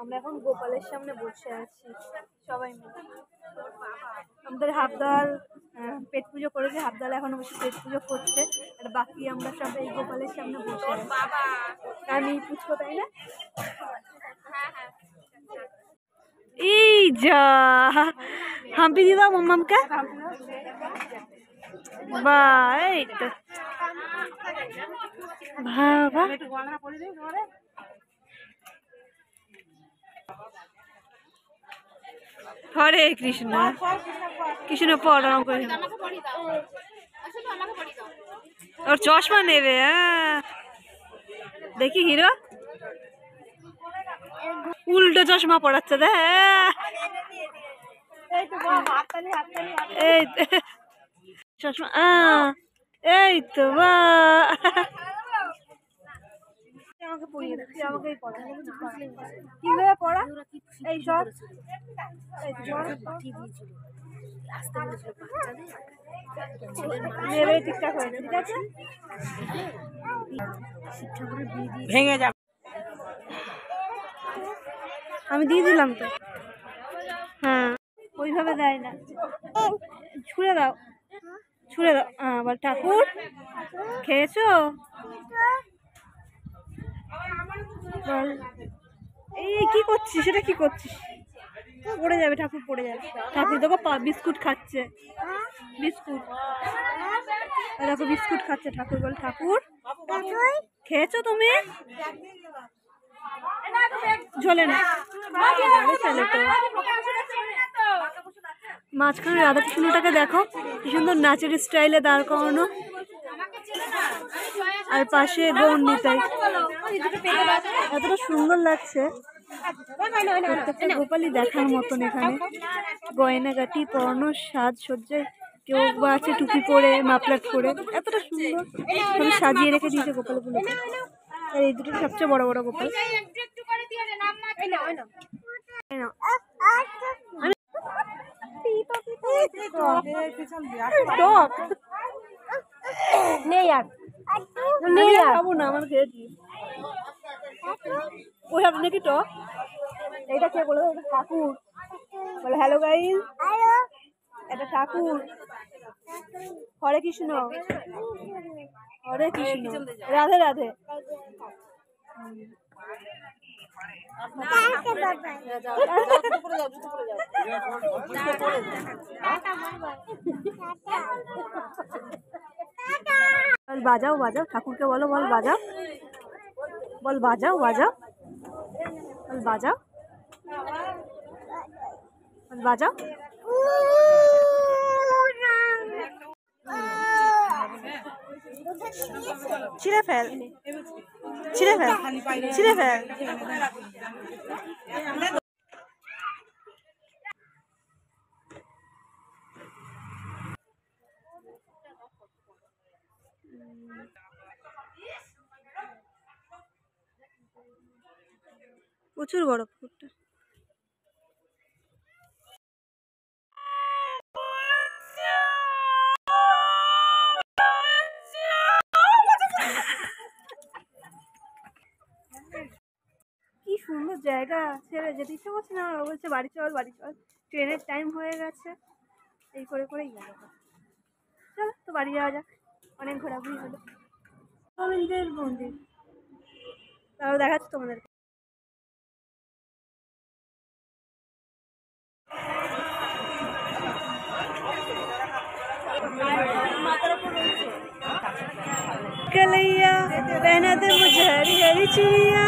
আমরা এখন গোপালের সামনে বসে আছি সবাই মিলে। আমাদের হাফদাল পেট পুজো করেছে, হাফদাল এখনো বসে পেট পুজো করছে, আর বাকি আমরা সব এই গোপালের সামনে বসে আছি। আমি পুজো, তাই না? এই যা হাম্পি দিয়ে দাও মাম্মামকে। বাহ, এই তো বাবা। হরে কৃষ্ণ কৃষ্ণ পড় করে। ওর চশমা নেবে। দেখি হিরো উল্টো চশমা পড়াচ্ছে। এই চশমা, এই তো বা আমাকে পড়িয়ে দে, তুই আমাকেই পড়া। কিভাবে পড়া? এই সব মেয়েরাই ঠিকঠাক হয়ে যায়, ঠিক আছে? ভেঙে যাবে। আমি দিয়ে দিলাম তো। হ্যাঁ, ওইভাবে দেয় না, ছুঁড়ে দাও, ছুঁড়ে দাও। আবার ঠাকুর খেয়েছো? এই কি করছিস, সেটা কি করছিস? পড়ে যাবে, ঠাকুর পড়ে যাবে। ঠাকুর দেখো বিস্কুট খাচ্ছে, বিস্কুট দেখো বিস্কুট খাচ্ছে ঠাকুর। বল ঠাকুর খেয়েছো তুমি? ঝোলে না, মাঝখানে রাধাকৃষ্ণটাকে দেখো কি সুন্দর নাচের স্টাইলে দাঁড় করানো, আর পাশে গৌর নিতাই। এতটা সুন্দর লাগছে, প্রত্যেকটা গোপালই দেখার মতন। এখানে গয়নাগাটি পরানো, সাজসজ্জায় কেউ বা আছে টুপি পরে, মাফলার পরে, এতটা সুন্দর ভাবে সাজিয়ে রেখে দিয়েছে গোপালগুলোকে। আর এই দুটো সবচেয়ে বড় বড় গোপাল। খাবো না, আমার খেয়েছি। ওই হাতে নাকি টক। এইটা কে বলে? ঠাকুর বলে হ্যালো গাইস, এটা ঠাকুর। হরে কৃষ্ণ, হরে কৃষ্ণ, রাধে রাধে। বাজাও বাজাও, ঠাকুরকে বলো, বল বাজাও, বল বাজাও বাজাও, বল বাজাও, বল বাজাও। ছিঁড়ে ফেল, ছিঁড়ে ফেল, ছিঁড়ে ফেল। প্রচুর বড় পুকুরটা। কি সুন্দর জায়গা, ছেড়ে যেতে ইচ্ছে করছে না। বলছে বাড়ি চল, বাড়ি চল, ট্রেনের টাইম হয়ে গেছে। এই করে করেই গেল। চলো তো বাড়ি যাওয়া যাক, অনেক ঘোরাঘুরি হলো। গোবিন্দের মন্দির তাও দেখাচ্ছি তোমাদের। कलैया पहना दे मुझे हरी हरी चूड़िया।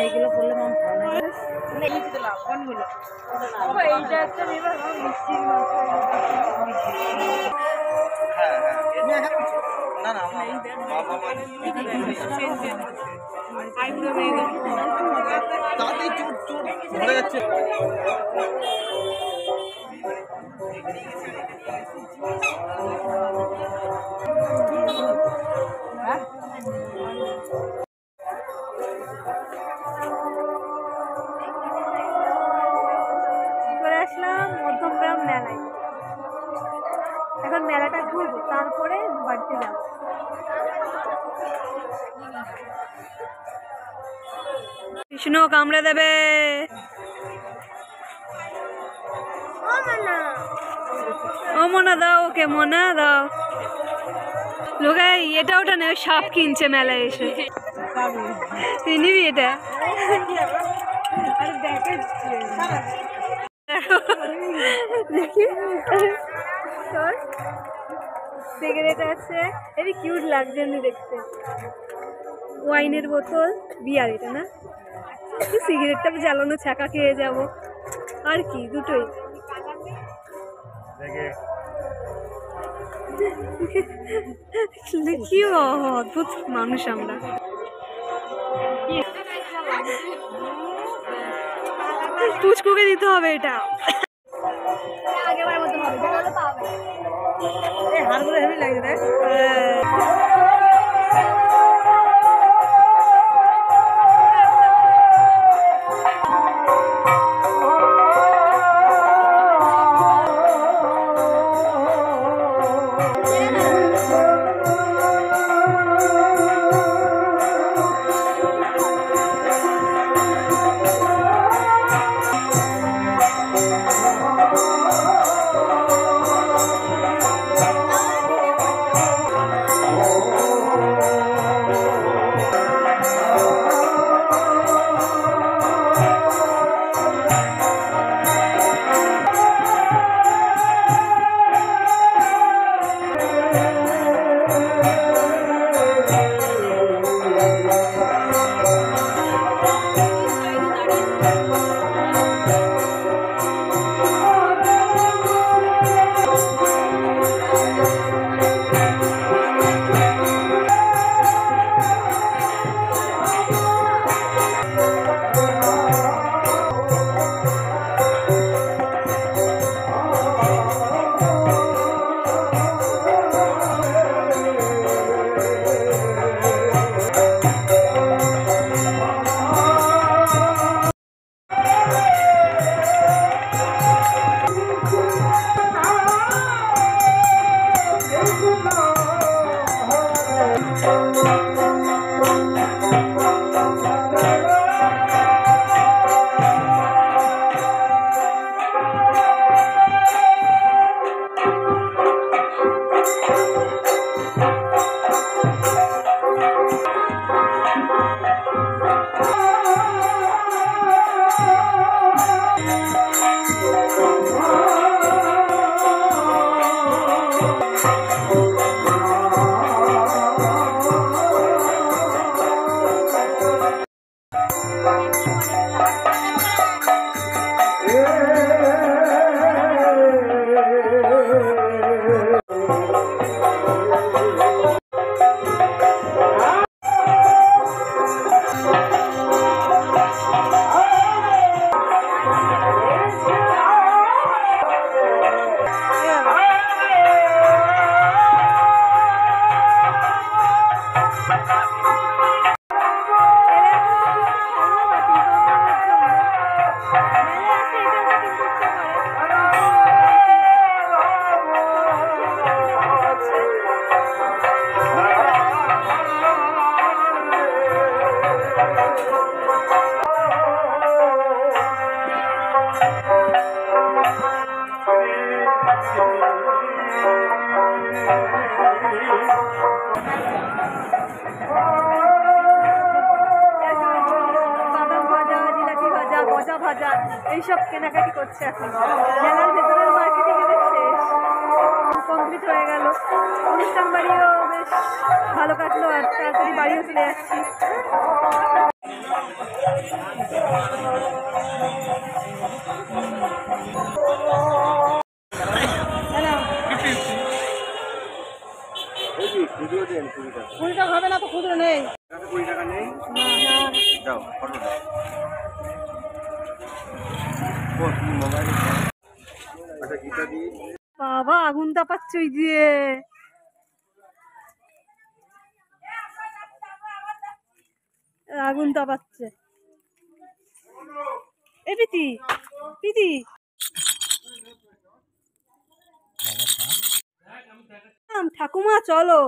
এইগুলো বললে মন ভালো লাগে। এইটা একটা এবার মিষ্টির না না বাবা তাতেই চোট চোট ধরে যাচ্ছে। কৃষ্ণ কামড়ে দেবে। ও মোনা দাও ওকে, মোনা দাও। লোকে এটা ওটা নেই, সাপ কিনছে মেলায় এসে। তুই নিবি এটা? দেখি সিগারেট আছে, এই কিউট লাগছে এমনি দেখতে। ওয়াইনের বোতল, বিয়ার এটা না? সিগারেটটা জ্বালানো ছাকা খেয়ে যাব আর কি, দুটোই। কি অদ্ভুত মানুষ আমরা। পুচকুকে দিতে হবে এটা। হাড়গুলো হেভি লাগে দেখ। ভাজা এইসব কেনাকাটি করছে এখন। মেলার ভেতরের মার্কেটিং এদের শেষ, কমপ্লিট হয়ে গেল। অনুষ্ঠান বাড়িও বেশ ভালো কাটলো, আর তাড়াতাড়ি বাড়িও চলে যাচ্ছি। কুড়িটা হবে না তো, খুচরো নেই। 20 টাকা নেই, দাও ফটো দাও। বাবা আগুন তাপাচ্ছ ওই দিয়ে। আগুন তাপাচ্ছে এই পিতি পিতি। ঠাকুমা চলো,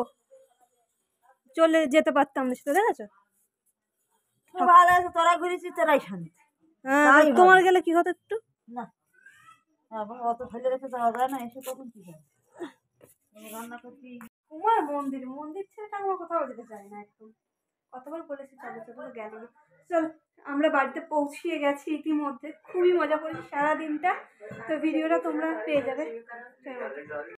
চলে যেতে পারতাম না, সেটা দেখেছো? ভালো গেছে, তোরা ঘুরেছি, তোরাই শান্তি। হ্যাঁ, তোমার গেলে কি হতো একটু? না অত ফেলে রেখে যাওয়া যায় না, এসে তখন কি যায় রান্না করছি। তোমার মন্দির মন্দির ছেড়ে আমরা কোথাও যেতে চাই না একদম। কতবার বলেছি চলো চলো, গেল না। চল, আমরা বাড়িতে পৌঁছিয়ে গেছি ইতিমধ্যে। খুবই মজা করেছি সারা দিনটা। তো ভিডিওটা তোমরা পেয়ে যাবে।